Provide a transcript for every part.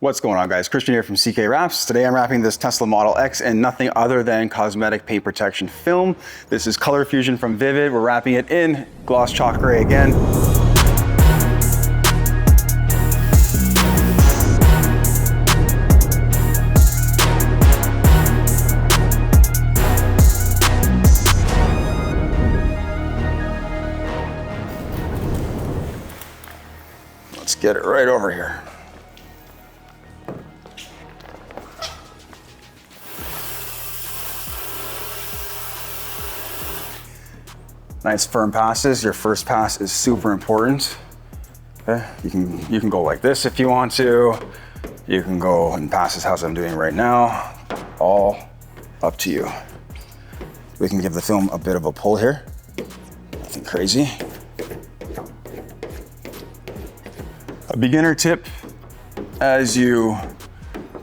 What's going on, guys? Christian here from CK Wraps. Today I'm wrapping this Tesla Model X in nothing other than cosmetic paint protection film. This is Color Fusion from Vivid. We're wrapping it in gloss chalk gray again. Let's get it right over here. Nice firm passes. Your first pass is super important. Okay, you can go like this if you want to. You can go and passes as I'm doing right now. All up to you. We can give the film a bit of a pull here. Nothing crazy. A beginner tip as you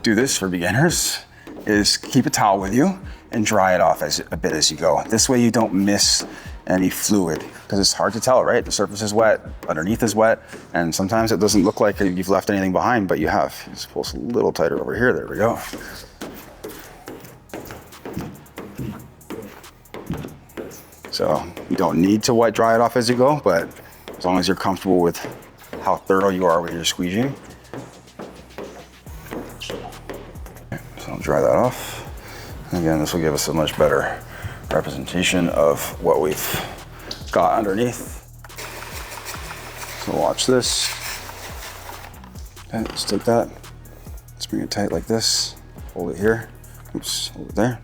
do this for beginners is keep a towel with you and dry it off a bit as you go. This way you don't miss any fluid, because it's hard to tell, right? The surface is wet, underneath is wet, and sometimes it doesn't look like you've left anything behind, but you have. Just pull a little tighter over here, there we go. So you don't need to wet dry it off as you go, but as long as you're comfortable with how thorough you are with your squeegee. So I'll dry that off. Again, this will give us a much better representation of what we've got underneath. So watch this. Okay, let's take that. Let's bring it tight like this. Hold it here. Oops, hold it there.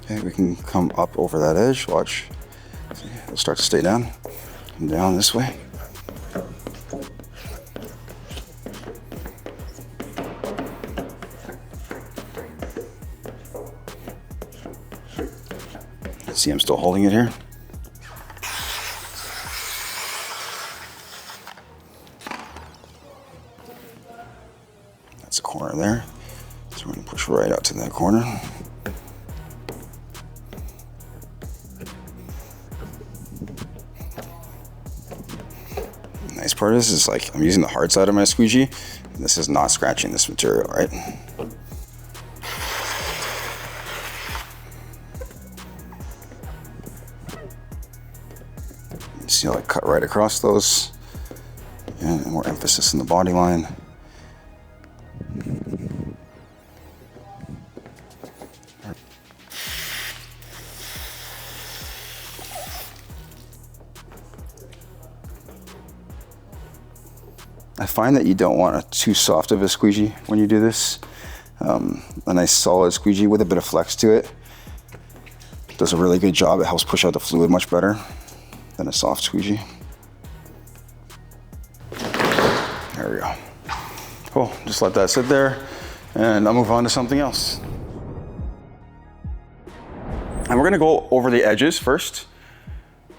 Okay, we can come up over that edge. Watch. See, it'll start to stay down. Come down this way. See, I'm still holding it here. That's a corner there. So we're gonna push right out to that corner. The nice part is like I'm using the hard side of my squeegee. And this is not scratching this material, right? See how I cut right across those, and more emphasis in the body line. I find that you don't want too soft of a squeegee when you do this. A nice solid squeegee with a bit of flex to it does a really good job. It helps push out the fluid much better than a soft squeegee. There we go. Cool, just let that sit there and I'll move on to something else. And we're gonna go over the edges first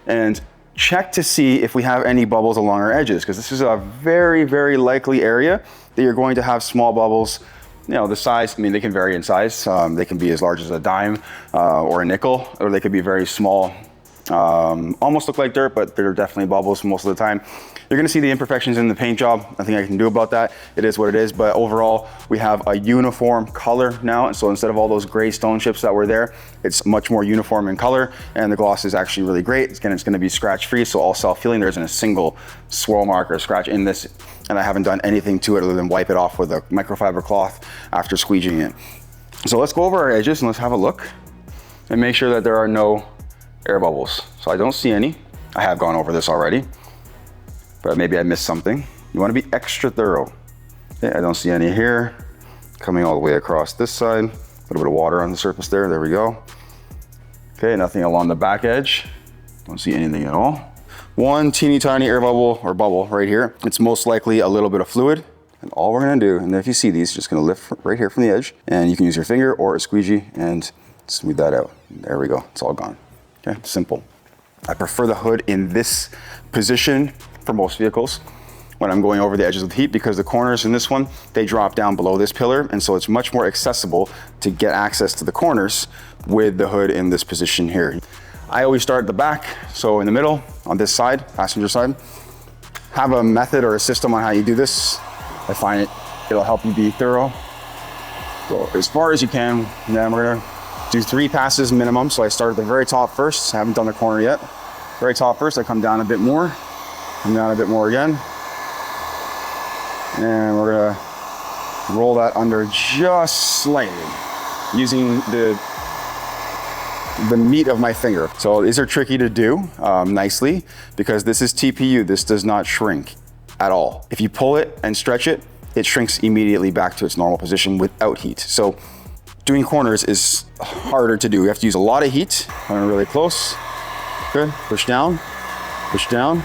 and check to see if we have any bubbles along our edges, because this is a very, very likely area that you're going to have small bubbles. You know, the size, I mean, they can vary in size. They can be as large as a dime or a nickel, or they could be very small. Almost look like dirt, but they're definitely bubbles most of the time. You're gonna see the imperfections in the paint job. Nothing I can do about that. It is what it is, but overall, we have a uniform color now. And so instead of all those gray stone chips that were there, it's much more uniform in color, and the gloss is actually really great. It's gonna be scratch-free, so all self-healing. There isn't a single swirl mark or scratch in this, and I haven't done anything to it other than wipe it off with a microfiber cloth after squeegeeing it. So let's go over our edges and let's have a look and make sure that there are no air bubbles. So I don't see any. I have gone over this already, but maybe I missed something. You want to be extra thorough. Okay, I don't see any here. Coming all the way across this side. A little bit of water on the surface there. There we go. Okay, nothing along the back edge. Don't see anything at all. One teeny tiny air bubble or bubble right here. It's most likely a little bit of fluid. And all we're gonna do, and if you see these, just gonna lift right here from the edge, and you can use your finger or a squeegee and smooth that out. There we go, it's all gone. Okay, simple. I prefer the hood in this position for most vehicles when I'm going over the edges with heat, because the corners in this one, they drop down below this pillar, and so it's much more accessible to get access to the corners with the hood in this position here. I always start at the back, so in the middle, on this side, passenger side. Have a method or a system on how you do this. I find it'll help you be thorough. Go as far as you can, and then we're gonna do 3 passes minimum. So I start at the very top first. I haven't done the corner yet. Very top first, I come down a bit more, come down a bit more again. And we're gonna roll that under just slightly, using the meat of my finger. So these are tricky to do nicely, because this is TPU. This does not shrink at all. If you pull it and stretch it, it shrinks immediately back to its normal position without heat. So doing corners is harder to do. You have to use a lot of heat. Coming really close. Good. Push down, push down,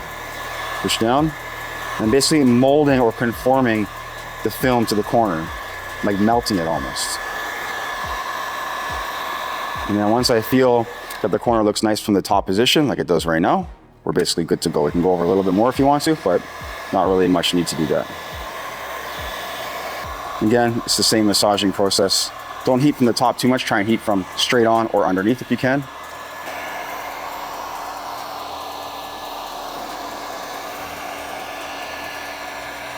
push down. And basically molding or conforming the film to the corner, like melting it almost. And then once I feel that the corner looks nice from the top position, like it does right now, we're basically good to go. We can go over a little bit more if you want to, but not really much need to do that. Again, it's the same massaging process. Don't heat from the top too much. Try and heat from straight on or underneath if you can.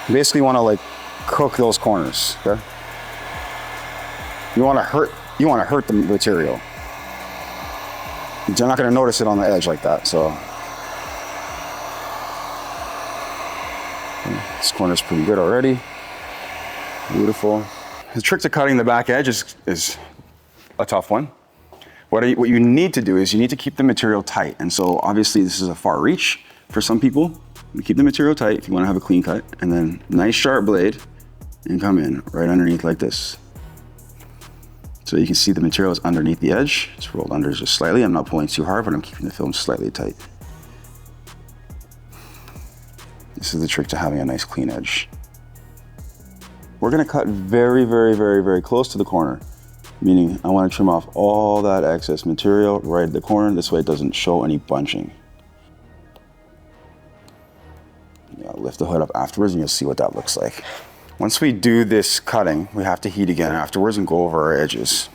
You basically want to like cook those corners, okay? You want to hurt the material. You're not going to notice it on the edge like that, so. This corner's pretty good already. Beautiful. The trick to cutting the back edge is a tough one. What you need to do is you need to keep the material tight. And so obviously this is a far reach for some people. You keep the material tight if you want to have a clean cut, and then nice sharp blade and come in right underneath like this. So you can see the material is underneath the edge. It's rolled under just slightly. I'm not pulling too hard, but I'm keeping the film slightly tight. This is the trick to having a nice clean edge. We're gonna cut very, very, very, very close to the corner, meaning I wanna trim off all that excess material right at the corner. This way it doesn't show any bunching. Lift the hood up afterwards and you'll see what that looks like. Once we do this cutting, we have to heat again afterwards and go over our edges.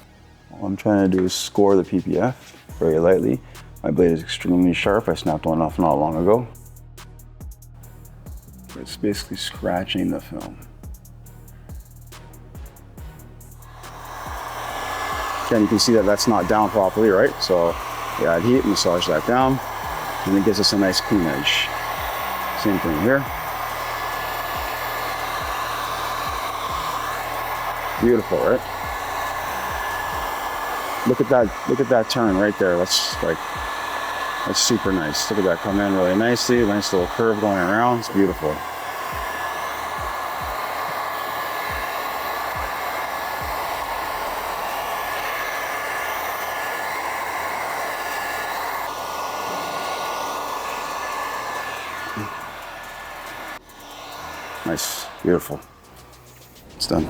All I'm trying to do is score the PPF very lightly. My blade is extremely sharp. I snapped one off not long ago. It's basically scratching the film. Again, you can see that that's not down properly, right? So we add heat, massage that down, and it gives us a nice clean edge. Same thing here. Beautiful, right? Look at that turn right there. That's super nice. Look at that come in really nicely. Nice little curve going around. It's beautiful. Nice, beautiful. It's done.